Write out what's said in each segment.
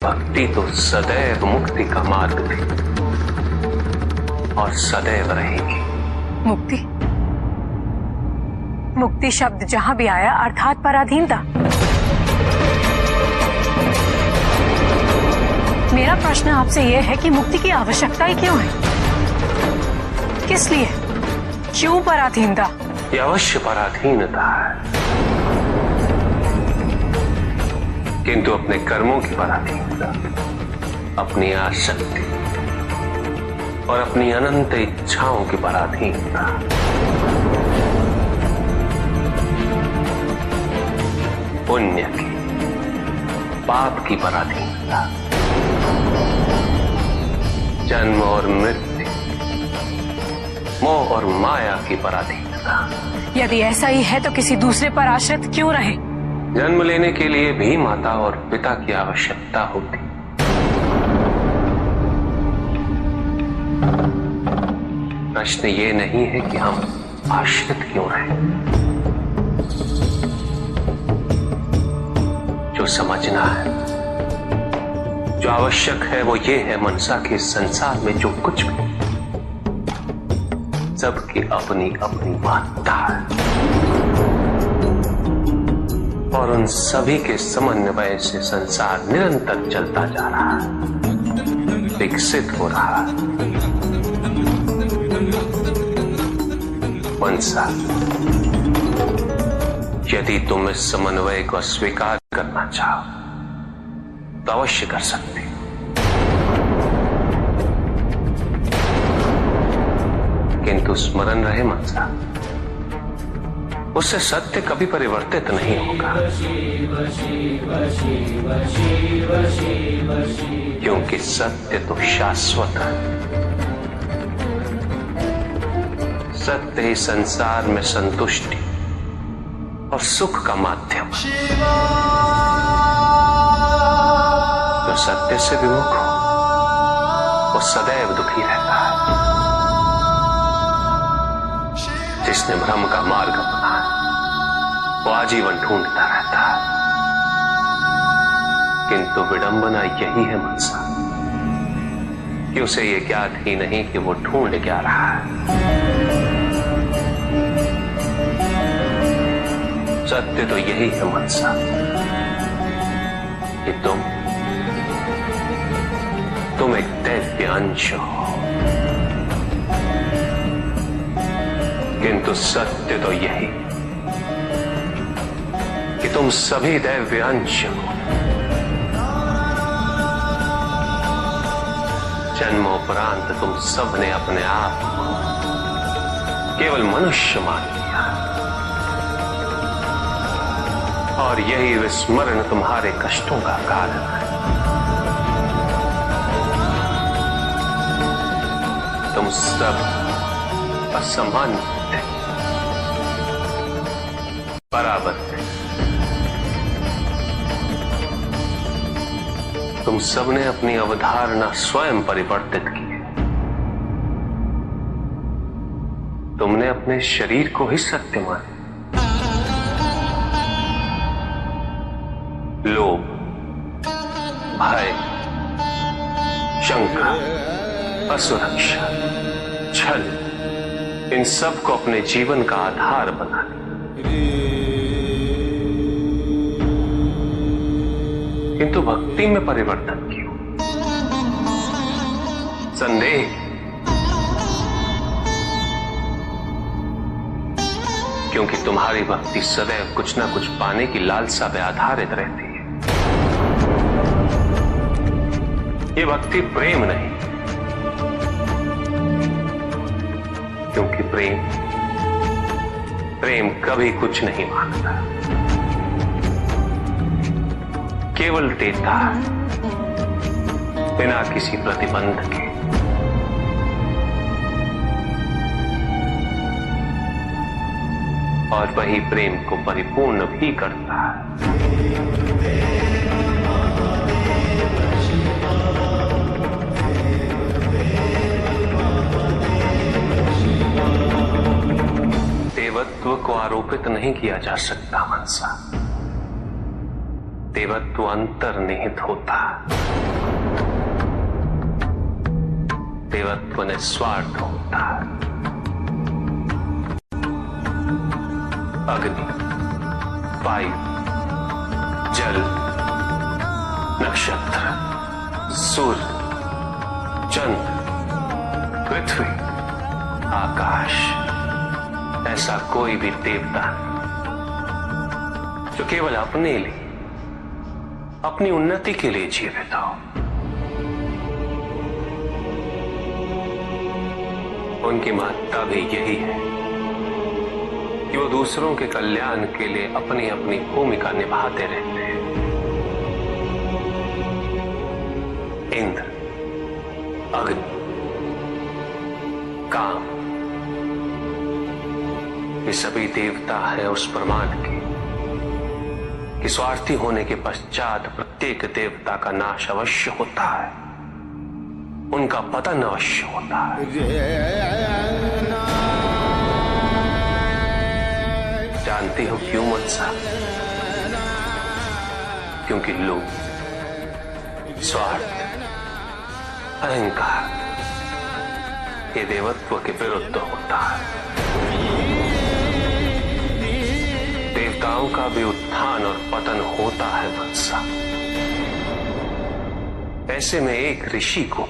भक्ति तो सदैव मुक्ति का मार्ग थी और सदैव रहेगी। मुक्ति? मुक्ति शब्द जहां भी आया अर्थात पराधीनता। मेरा प्रश्न आपसे यह है कि मुक्ति की आवश्यकता ही क्यों है? किस लिए? क्यों पराधीनता? यह अवश्य पराधीनता है, किंतु अपने कर्मों की पराधीनता, अपनी आसक्ति और अपनी अनंत इच्छाओं की पराधीनता। पुण्य की, पाप की पराधीनता, जन्म और मृत्यु, मोह और माया की पराधीनता। यदि ऐसा ही है तो किसी दूसरे पर आश्रित क्यों रहे? जन्म लेने के लिए भी माता और पिता की आवश्यकता होती। प्रश्न ये नहीं है कि हम आश्रित क्यों रहे। जो समझना है, जो आवश्यक है, वो ये है मनसा के संसार में जो कुछ भी, सबकी अपनी अपनी महत्ता है और उन सभी के समन्वय से संसार निरंतर चलता जा रहा है, विकसित हो रहा है। मनसा, यदि तुम इस समन्वय को स्वीकार करना चाहो तो अवश्य कर सकते। किंतु स्मरण रहे मनसा, उससे सत्य कभी परिवर्तित नहीं होगा, क्योंकि सत्य तो शाश्वत है। सत्य ही संसार में संतुष्टि और सुख का माध्यम है। जो सत्य से विमुख हो वो सदैव दुखी रहता है। जिसने भ्रम का मार्ग अपना है वो आजीवन ढूंढता रहता है। किंतु विडंबना यही है मनसा कि उसे ये ज्ञात ही नहीं कि वो ढूंढ क्या रहा है। सत्य तो यही है मनसा कि तुम एक दैव्य अंश हो, किंतु सत्य तो यही कि तुम सभी दैव्य अंश हो। जन्मोपरांत तुम सबने अपने आप को केवल मनुष्य मान लिया और यही विस्मरण तुम्हारे कष्टों का कारण है। तुम सब असमान थे, बराबर थे। तुम सबने अपनी अवधारणा स्वयं परिवर्तित की है। तुमने अपने शरीर को ही सत्य माना। लोभ, भय, शंका, असुरक्षा, छल, इन सब को अपने जीवन का आधार बना लिया। किंतु भक्ति में परिवर्तन क्यों? संदेह, क्योंकि तुम्हारी भक्ति सदैव कुछ ना कुछ पाने की लालसा पे आधारित रहती है। ये भक्ति प्रेम नहीं, क्योंकि प्रेम कभी कुछ नहीं मांगता, केवल देता है बिना किसी प्रतिबंध के। और वही प्रेम को परिपूर्ण भी करता है। देवत्व को आरोपित नहीं किया जा सकता मनसा। देवत्व अंतर्निहित होता है। देवत्व निस्वार्थ होता है। अग्नि, वायु, जल, नक्षत्र, सूर्य, चंद्र, पृथ्वी, आकाश, ऐसा कोई भी देवता जो केवल अपने लिए, अपनी उन्नति के लिए जीवित हो। उनकी महत्ता भी यही है कि वो दूसरों के कल्याण के लिए अपनी अपनी भूमिका निभाते रहते हैं। इंद्र, अग्नि, काम, ये सभी देवता हैं उस प्रमाण के कि स्वार्थी होने के पश्चात प्रत्येक देवता का नाश अवश्य होता है, उनका पतन अवश्य होता है। जानती हो क्यों मनसा? क्योंकि लोभ, स्वार्थ, अहंकार ये देवत्व के विरुद्ध होता है। देवताओं का भी उत्थान और पतन होता है मनसा। ऐसे में एक ऋषि को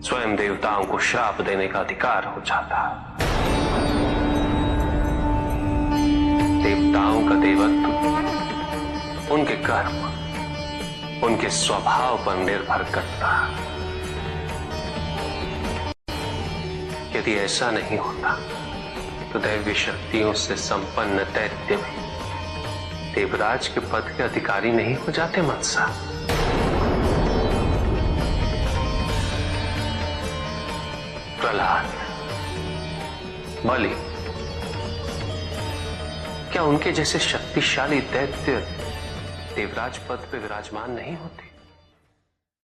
स्वयं देवताओं को श्राप देने का अधिकार हो जाता है। देवताओं का देवत्व उनके कर्म, उनके स्वभाव पर निर्भर करता है। यदि ऐसा नहीं होता तो दैवीय शक्तियों से संपन्न दैत्य भी देवराज के पद के अधिकारी नहीं हो जाते मनसा। प्रहलाद, बलि, क्या उनके जैसे शक्तिशाली दैत्य देवराज पद पे विराजमान नहीं होते?